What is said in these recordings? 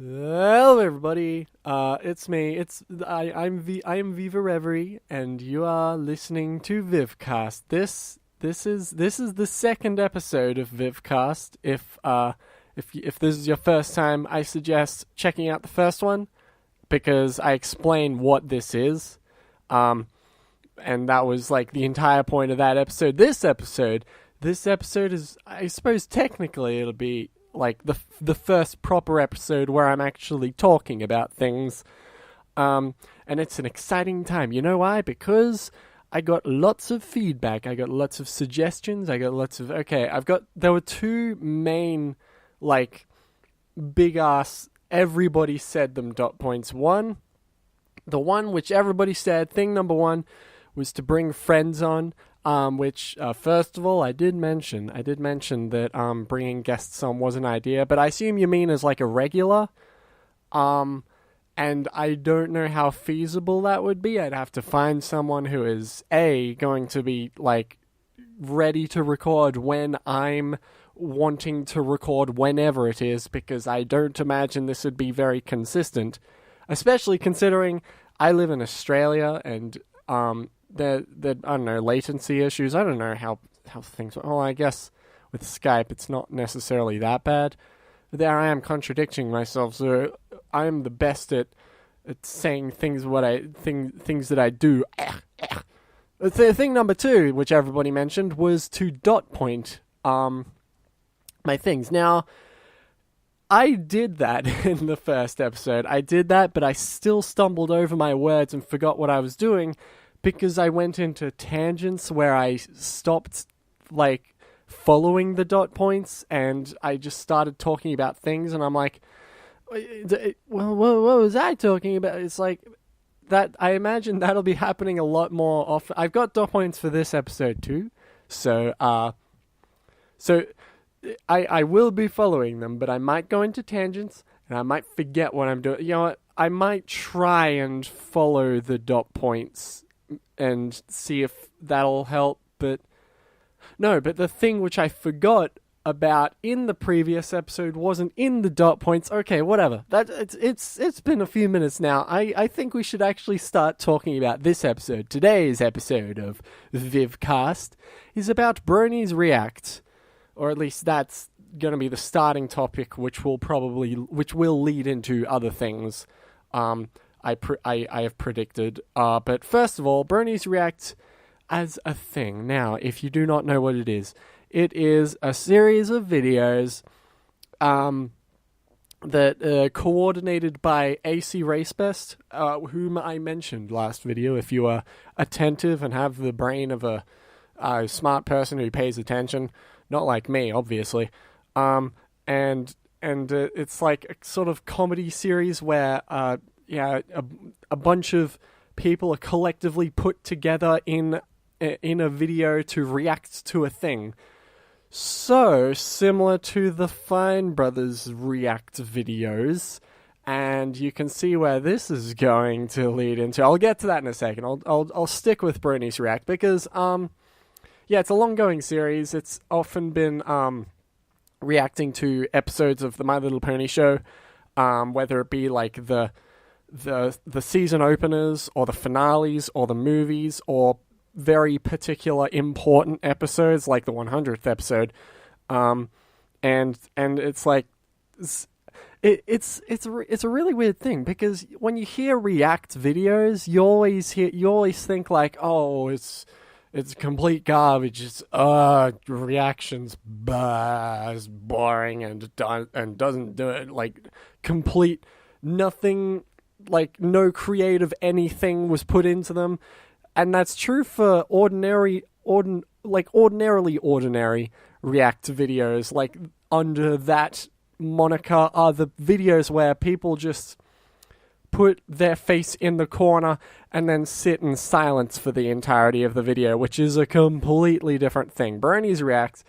Hello, everybody. It's me. I am Viva Reverie, and you are listening to Vivcast. This is the second episode of Vivcast. If this is your first time, I suggest checking out the first one because I explain what this is. And that was like the entire point of that episode. This episode is, I suppose, technically it'll be like the first proper episode where I'm actually talking about things. And it's an exciting time. You know why? Because I got lots of feedback. I got lots of suggestions. I got lots of there were two main like big ass everybody said them dot points. The one which everybody said, thing number one was to bring friends on. Which, first of all, I did mention that, bringing guests on was an idea, but I assume you mean as like a regular, and I don't know how feasible that would be. I'd have to find someone who is, going to be, like, ready to record when I'm wanting to record whenever it is, because I don't imagine this would be very consistent, especially considering I live in Australia, and, the I don't know, latency issues. I don't know how things. Well, I guess with Skype it's not necessarily that bad. But there I am contradicting myself. So I am the best at saying things things that I do. The thing number two, which everybody mentioned, was to dot point my things. Now, I did that in the first episode. I did that, but I still stumbled over my words and forgot what I was doing, because I went into tangents where I stopped, like, following the dot points, and I just started talking about things, and I'm like, well, what was I talking about? It's like, that, I imagine that'll be happening a lot more often. I've got dot points for this episode, too, so I will be following them, but I might go into tangents, and I might forget what I'm doing. You know what? I might try and follow the dot points and see if that'll help, but the thing which I forgot about in the previous episode wasn't in the dot points. Okay, whatever. It's been a few minutes now. I think we should actually start talking about this episode. Today's episode of Vivcast is about Bronies React, or at least that's going to be the starting topic, which will lead into other things. I have predicted. But first of all, Bronies React as a thing. Now, if you do not know what it is a series of videos that coordinated by AC Racebest, whom I mentioned last video. If you are attentive and have the brain of a smart person who pays attention, not like me, obviously. And it's like a sort of comedy series where a bunch of people are collectively put together in a video to react to a thing. So, similar to the Fine Brothers React videos, and you can see where this is going to lead into. I'll get to that in a second. I'll stick with Bronies React because, it's a long-going series. It's often been, reacting to episodes of the My Little Pony show, whether it be like the season openers or the finales or the movies or very particular important episodes like the 100th episode, and it's like it's a really weird thing, because when you hear React videos, you always think like, oh, it's complete garbage. It's reactions, it's boring and doesn't do it, like complete nothing. Like, no creative anything was put into them. And that's true for ordinarily ordinary React videos. Like, under that moniker are the videos where people just put their face in the corner and then sit in silence for the entirety of the video, which is a completely different thing. Bronies React,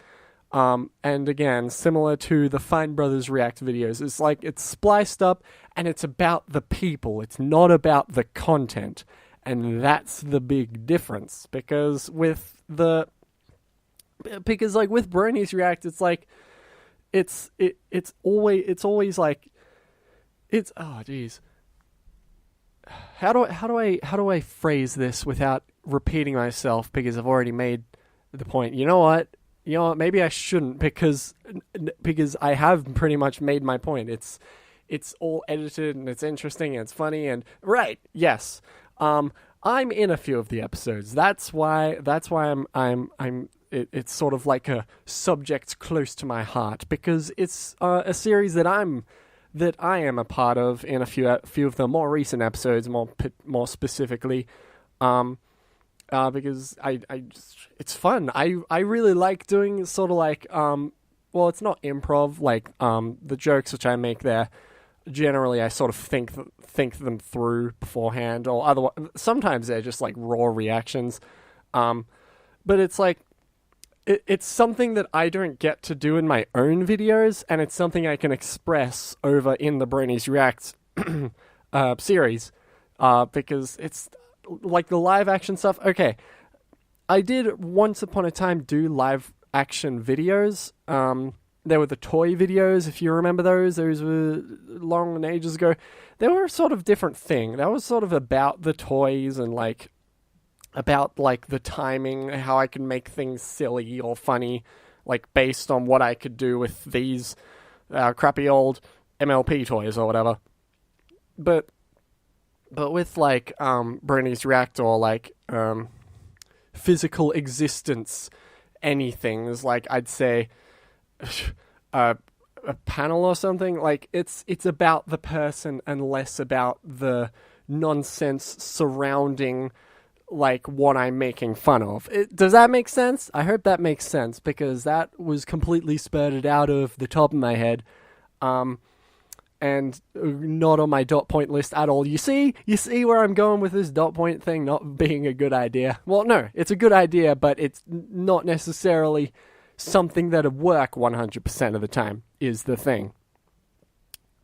and again, similar to the Fine Brothers React videos, it's like it's spliced up and it's about the people. It's not about the content. And that's the big difference, because with Bronies React, it's like it's always like it's oh geez. How do I phrase this without repeating myself, because I've already made the point. You know what? Maybe I shouldn't, because I have pretty much made my point. It's all edited and it's interesting and it's funny and right. Yes. I'm in a few of the episodes. That's why it's sort of like a subject close to my heart, because it's a series that I am a part of in a few of the more recent episodes, more specifically, because it's fun. I really like doing sort of like well, it's not improv, like the jokes which I make there. Generally, I sort of think them through beforehand, or otherwise, sometimes they're just like raw reactions. But it's like it's something that I don't get to do in my own videos, and it's something I can express over in the Bronies React series, because it's like the live action stuff. Okay, I did once upon a time do live action videos. There were the toy videos, if you remember those. Those were long and ages ago. They were a sort of different thing. That was sort of about the toys and like about like the timing, how I can make things silly or funny, like based on what I could do with these crappy old MLP toys or whatever. But with like Bronies React or like physical existence anythings, like I'd say a panel or something, like it's about the person and less about the nonsense surrounding like what I'm making fun of. Does that make sense? I hope that makes sense, because that was completely spurted out of the top of my head, and not on my dot point list at all. You see where I'm going with this dot point thing not being a good idea? Well, no, it's a good idea, but it's not necessarily something that'll work 100% of the time, is the thing.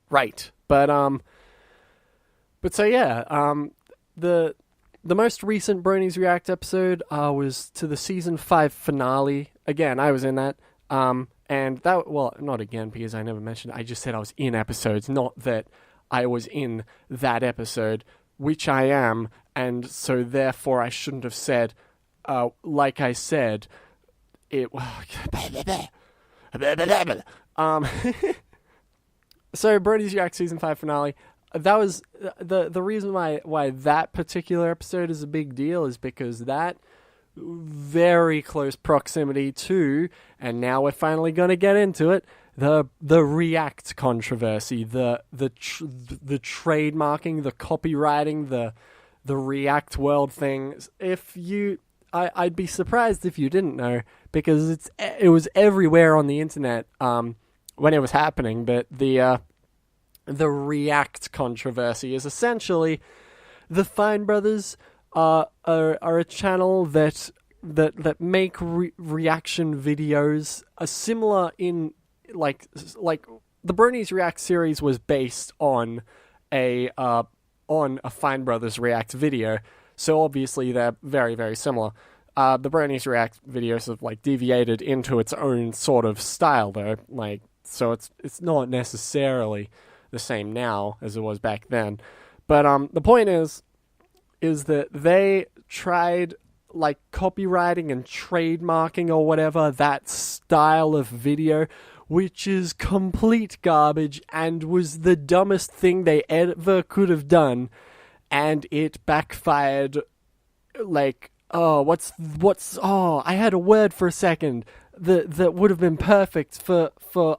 Right. But so yeah, the most recent Bronies React episode was to the season 5 finale. Again, I was in that. And that, well, not again, because I never mentioned it. I just said I was in episodes, not that I was in that episode, which I am, and so therefore I shouldn't have said, like I said, it... So, Bronies React season 5 finale, that was, the reason why that particular episode is a big deal is because that very close proximity to, and now we're finally going to get into it, the React controversy, the trademarking, the copywriting, the React world thing. I'd be surprised if you didn't know, because it was everywhere on the internet when it was happening. But the React controversy is essentially the Fine Brothers are a channel that make reaction videos, similar in like the Bronies React series was based on a Fine Brothers React video, so obviously they're very, very similar. The Bronies React videos have like deviated into its own sort of style though, like, so it's not necessarily the same now as it was back then. But the point is that they tried like copywriting and trademarking or whatever that style of video, which is complete garbage and was the dumbest thing they ever could have done, and it backfired. Like, I had a word for a second that would have been perfect for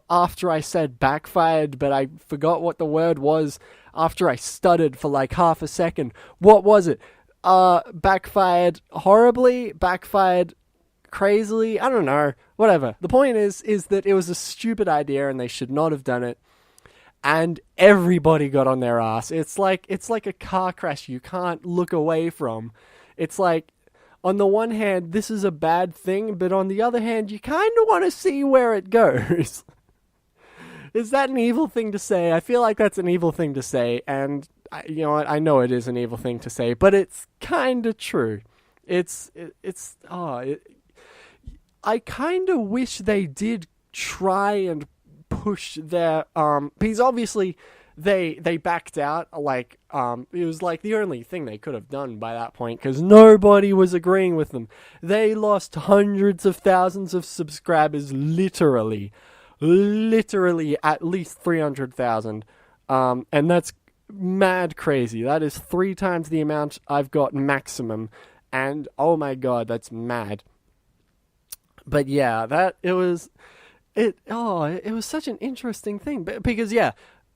after I said backfired, but I forgot what the word was after I stuttered for like half a second. What was it? Backfired horribly? Backfired crazily? I don't know. Whatever. The point is that it was a stupid idea and they should not have done it. And everybody got on their ass. It's like a car crash you can't look away from. It's like, on the one hand, this is a bad thing, but on the other hand, you kind of want to see where it goes. Is that an evil thing to say? I feel like that's an evil thing to say, and you know what? I know it is an evil thing to say, but it's kind of true. I kind of wish they did try and push their because obviously they backed out. Like, it was like the only thing they could have done by that point, because nobody was agreeing with them. They lost hundreds of thousands of subscribers, literally at least 300,000. And that's mad crazy. That is 3 times the amount I've got maximum. And oh my god, that's mad. But yeah, it was such an interesting thing. Because yeah,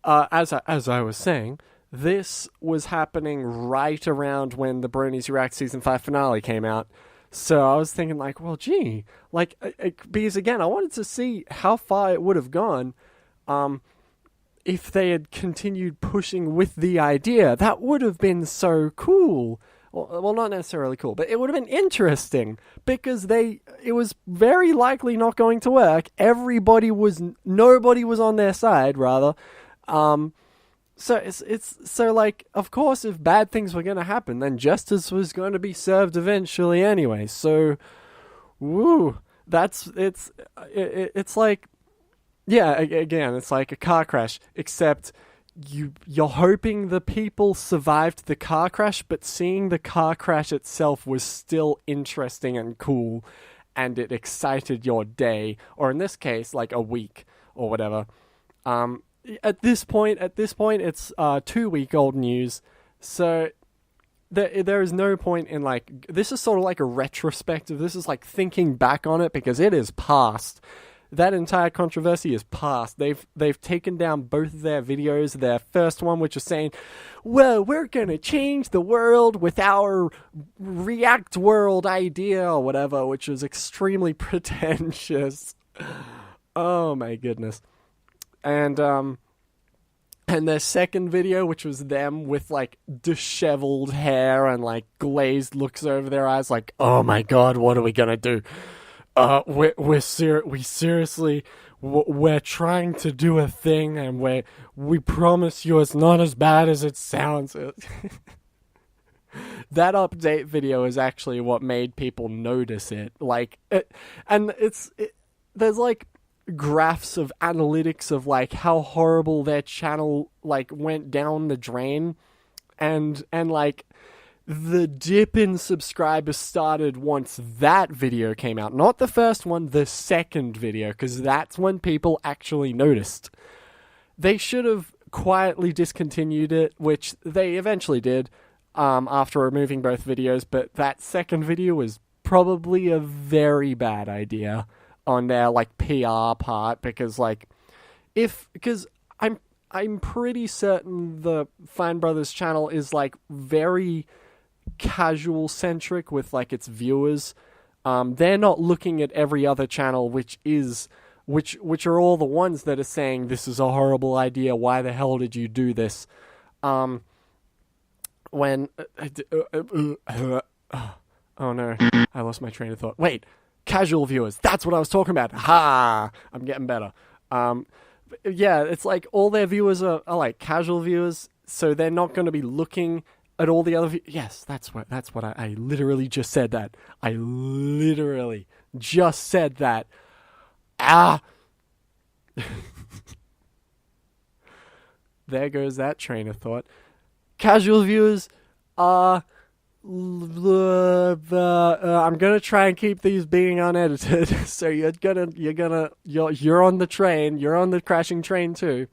as I was saying, this was happening right around when the Bronies React Season 5 finale came out. So I was thinking, like, well, gee, like, because again, I wanted to see how far it would have gone, if they had continued pushing with the idea. That would have been so cool. Well, not necessarily cool, but it would have been interesting, because it was very likely not going to work. Nobody was on their side, rather. So so like, of course, if bad things were going to happen, then justice was going to be served eventually anyway. So, woo, it's like, yeah, again, it's like a car crash, except you're hoping the people survived the car crash, but seeing the car crash itself was still interesting and cool, and it excited your day, or in this case, like a week or whatever. At this point, it's 2-week-old news, so there is no point in, like, this is sort of like a retrospective. This is like thinking back on it, because it is past. That entire controversy is past. They've taken down both of their videos. Their first one, which is saying, well, we're gonna change the world with our React world idea or whatever, which is extremely pretentious. Oh my goodness. And their second video, which was them with, like, disheveled hair and, like, glazed looks over their eyes, like, oh my god, what are we gonna do? We're trying to do a thing, and we promise you it's not as bad as it sounds. That update video is actually what made people notice it. Like, there's, like, graphs of analytics of, like, how horrible their channel, like, went down the drain, and like, the dip in subscribers started once that video came out. Not the first one, the second video, because that's when people actually noticed. They should have quietly discontinued it, which they eventually did, after removing both videos, but that second video was probably a very bad idea on their, like, PR part, because, like, because I'm pretty certain the Fine Brothers channel is, like, very casual centric with, like, its viewers. They're not looking at every other channel, which are all the ones that are saying this is a horrible idea, why the hell did you do this? When oh no, I lost my train of thought. Wait, casual viewers, that's what I was talking about. Ha, I'm getting better. Yeah, it's like all their viewers are like casual viewers, so they're not going to be looking at all the other yes, that's what I literally just said that. I literally just said that. There goes that train of thought. Casual viewers are I'm gonna try and keep these being unedited, so you're on the train, you're on the crashing train too.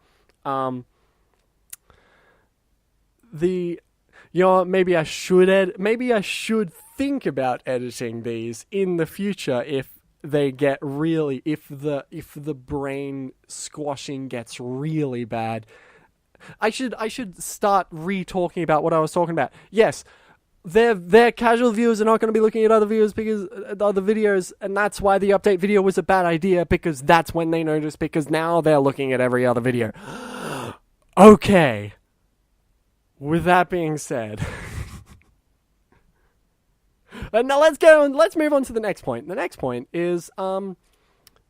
Maybe I should think about editing these in the future if they get really, if the brain squashing gets really bad. I should start re-talking about what I was talking about. Yes, their casual viewers are not going to be looking at other viewers because other videos, and that's why the update video was a bad idea, because that's when they noticed, because now they're looking at every other video. Okay. With that being said, now let's move on to the next point. The next point is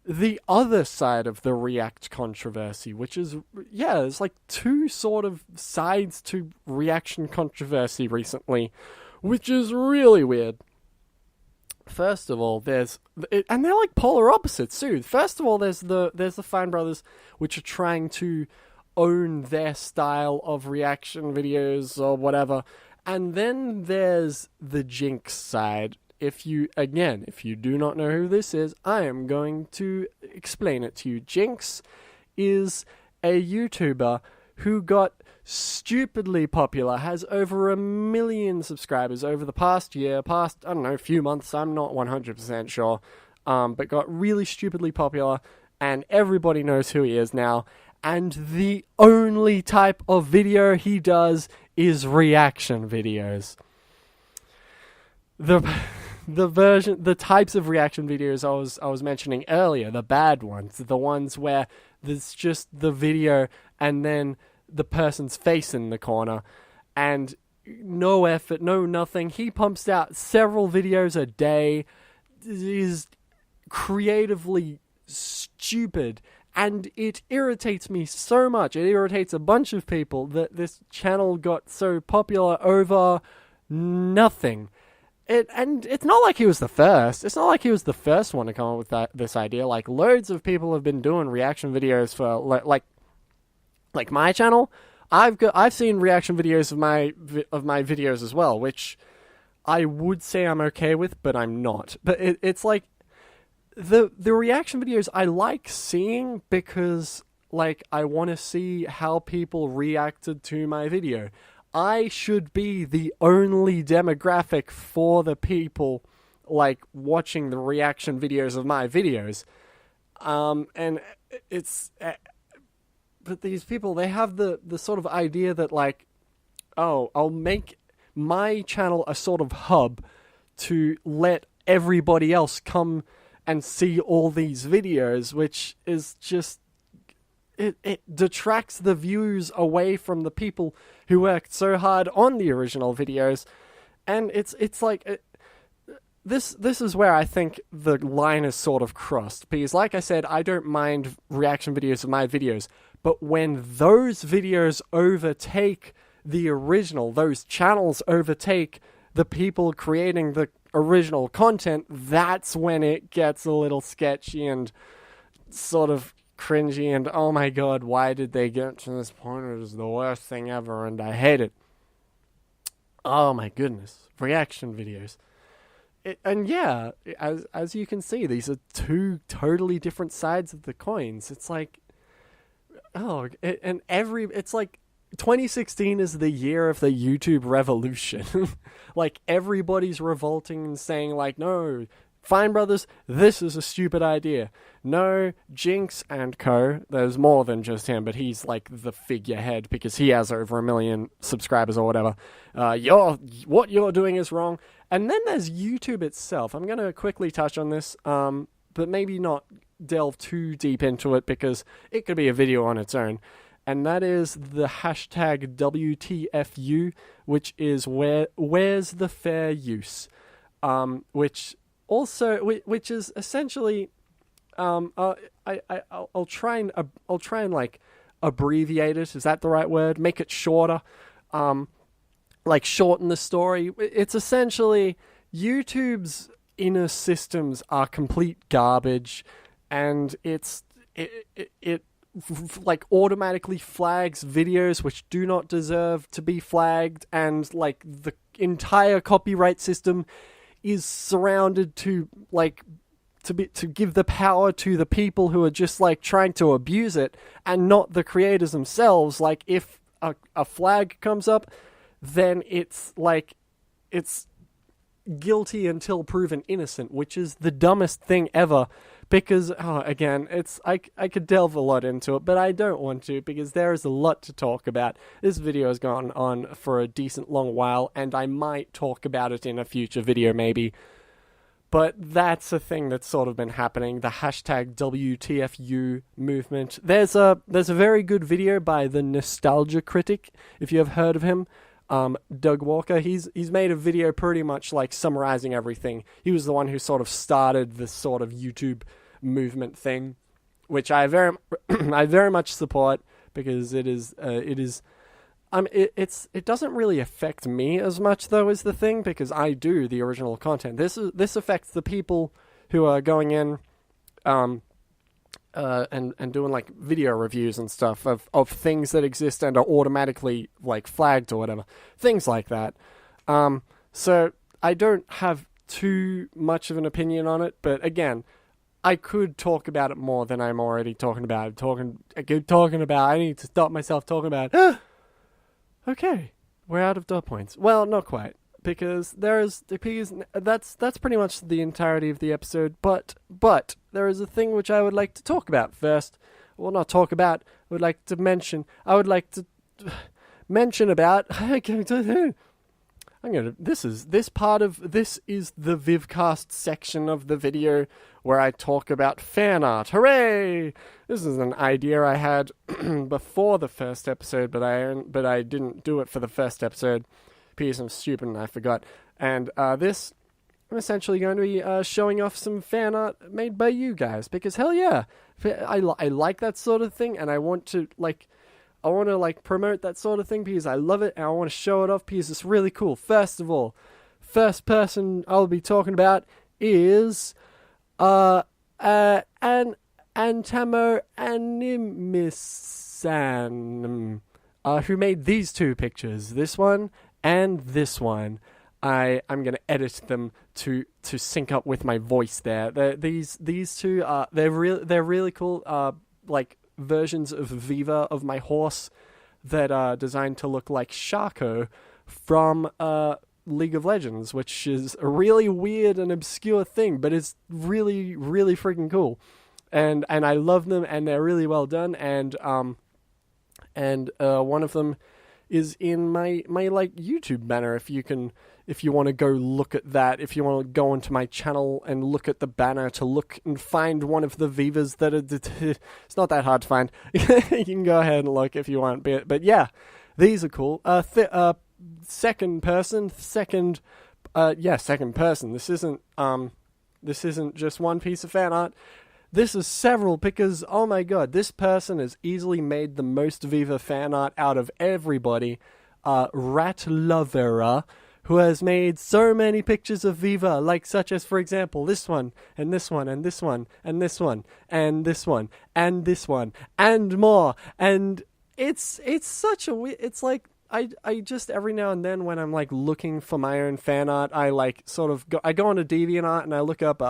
the other side of the React controversy, which is, there's like two sort of sides to reaction controversy recently, which is really weird. First of all, and they're like polar opposites too. First of all, there's the Fine Brothers, which are trying to own their style of reaction videos or whatever. And then there's the Jinx side. If you do not know who this is, I am going to explain it to you. Jinx is a YouTuber who got stupidly popular, has over 1 million subscribers over the past year, I don't know, few months, I'm not 100% sure, but got really stupidly popular, and everybody knows who he is now, and the only type of video he does is reaction videos. The types of reaction videos I was mentioning earlier, the bad ones, the ones where there's just the video and then the person's face in the corner, and no effort, no nothing. He pumps out several videos a day, is creatively stupid, and it irritates me so much. It irritates a bunch of people that this channel got so popular over nothing. And it's not like he was the first. It's not like he was the first one to come up with this idea. Like, loads of people have been doing reaction videos for like my channel. I've seen reaction videos of my videos as well, which I would say I'm okay with, but I'm not. But it's like the reaction videos I like seeing because like I want to see how people reacted to my video. I should be the only demographic for the people like watching the reaction videos of my videos. And it's but these people, they have the sort of idea that like, oh, I'll make my channel a sort of hub to let everybody else come and see all these videos, which is just it detracts the views away from the people who worked so hard on the original videos. And it's like this is where I think the line is sort of crossed, because like I said, I don't mind reaction videos of my videos, but when those videos overtake the original, those channels overtake the people creating the original content, that's when it gets a little sketchy and sort of cringy, and oh my god, why did they get to this point? It is the worst thing ever, and I hate it. Oh my goodness, reaction videos. And yeah, as you can see, these are two totally different sides of the coins. It's like, it's like 2016 is the year of the YouTube revolution. Like, everybody's revolting and saying like, no, Fine Brothers, this is a stupid idea. No, Jinx and co. There's more than just him, but he's like the figurehead because he has over 1 million subscribers or whatever. What you're doing is wrong. And then there's YouTube itself. I'm going to quickly touch on this, but maybe not delve too deep into it because it could be a video on its own. And that is the hashtag WTFU, which is where's the fair use, which is essentially, I'll try and like abbreviate it. Is that the right word? Make it shorter, like shorten the story. It's essentially YouTube's inner systems are complete garbage, and it like automatically flags videos which do not deserve to be flagged, and like the entire copyright system is surrounded to like to give the power to the people who are just like trying to abuse it and not the creators themselves. Like, if a flag comes up, then it's like it's guilty until proven innocent, which is the dumbest thing ever. Because, again, I could delve a lot into it, but I don't want to, because there is a lot to talk about. This video has gone on for a decent long while, and I might talk about it in a future video, maybe. But that's a thing that's sort of been happening, the hashtag WTFU movement. There's a very good video by the Nostalgia Critic, if you have heard of him. Doug Walker, he's made a video pretty much like summarizing everything. He was the one who sort of started this sort of YouTube movement thing, which I very much support, because it doesn't really affect me as much, though, is the thing, because I do the original content. This affects the people who are going in and doing like video reviews and stuff of things that exist and are automatically like flagged or whatever, things like that. So I don't have too much of an opinion on it, but again, I could talk about it more than I'm already talking about. I need to stop myself talking about it. Okay, we're out of dot points. Well, not quite, because that's pretty much the entirety of the episode. But there is a thing which I would like to talk about first. Well, not talk about. I would like to mention. I would like to mention about. This is the Vivcast section of the video where I talk about fan art. Hooray! This is an idea I had before the first episode, but I didn't do it for the first episode because I'm stupid and I forgot. And this, I'm essentially going to be showing off some fan art made by you guys, because hell yeah, I like that sort of thing, and I want to promote that sort of thing because I love it and I want to show it off because it's really cool. First of all, first person I'll be talking about is an Antamo Animisan, who made these two pictures, this one and this one. I'm gonna edit them to sync up with my voice there. These two they're really cool. Like versions of Viva, of my horse, that are designed to look like Sharko from League of Legends, which is a really weird and obscure thing, but it's really, really freaking cool. And I love them, and they're really well done, and one of them is in my like YouTube banner. If you want to go look at that, if you want to go onto my channel and look at the banner to look and find one of the Vivas that are, it's not that hard to find. You can go ahead and look if you want, but yeah, these are cool. Second person. Second person. This isn't just one piece of fan art. This is several, because, oh my god, this person has easily made the most Viva fan art out of everybody. Rat Lovera, who has made so many pictures of Viva, like such as, for example, this one, and this one, and this one, and this one, and this one, and this one, and more. And it's such a weird, it's like, I just every now and then when I'm like looking for my own fan art, I like sort of go onto DeviantArt and I look up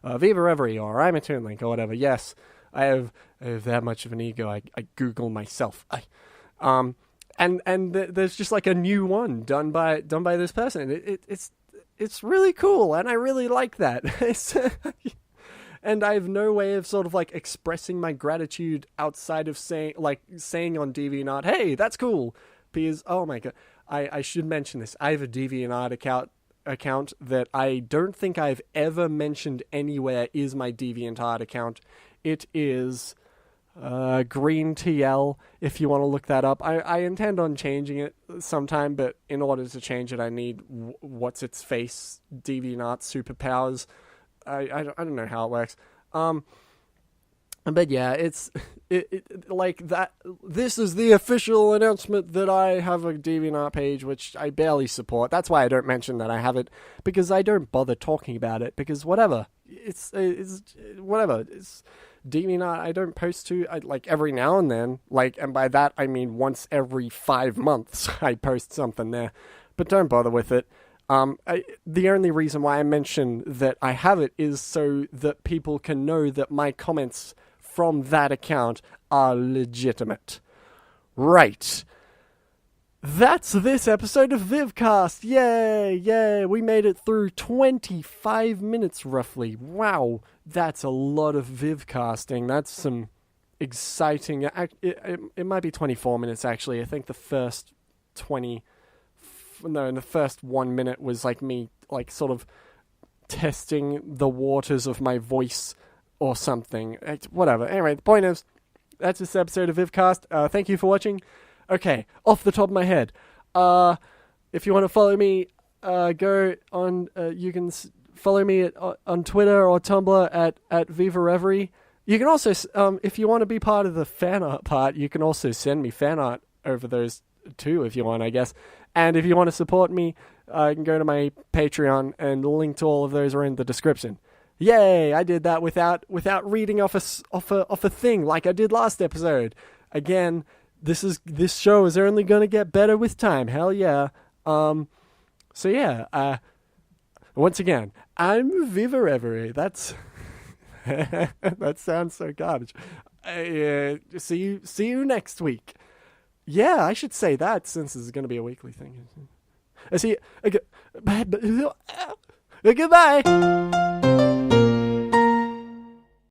Viva Reverie or I'm a Toon Link or whatever. Yes, I have that much of an ego. I Google myself. There's just like a new one done by this person. It's really cool, and I really like that. And I have no way of sort of like expressing my gratitude outside of saying on DeviantArt, hey, that's cool. Because, oh my god, I should mention this. I have a DeviantArt account that I don't think I've ever mentioned anywhere is my DeviantArt account. It is Green TL, if you want to look that up. I intend on changing it sometime, but in order to change it, I need what's its face DeviantArt superpowers. I don't know how it works. But yeah, it's like that. This is the official announcement that I have a DeviantArt page, which I barely support. That's why I don't mention that I have it, because I don't bother talking about it. Because whatever, it's whatever. It's DeviantArt. I don't post to like every now and then. Like, and by that I mean once every 5 months I post something there. But don't bother with it. The only reason why I mention that I have it is so that people can know that my comments from that account are legitimate. Right. That's this episode of Vivcast. Yay. We made it through 25 minutes roughly. Wow. That's a lot of Vivcasting. That's some exciting... It might be 24 minutes actually. I think the first 1 minute was like me like sort of testing the waters of my voice or something. Whatever. Anyway, the point is, that's this episode of Vivcast. Thank you for watching. Okay, off the top of my head, if you want to follow me, go on, you can follow me on Twitter or Tumblr at Viva Reverie. You can also, if you want to be part of the fan art part, you can also send me fan art over those too, if you want, I guess. And if you want to support me, you can go to my Patreon, and the link to all of those are in the description. Yay! I did that without reading off a thing like I did last episode. Again, this show is only gonna get better with time. Hell yeah. So yeah. Once again, I'm Viva Reverie. That's that sounds so garbage. See you next week. Yeah, I should say that since this is gonna be a weekly thing. I see. Okay, goodbye.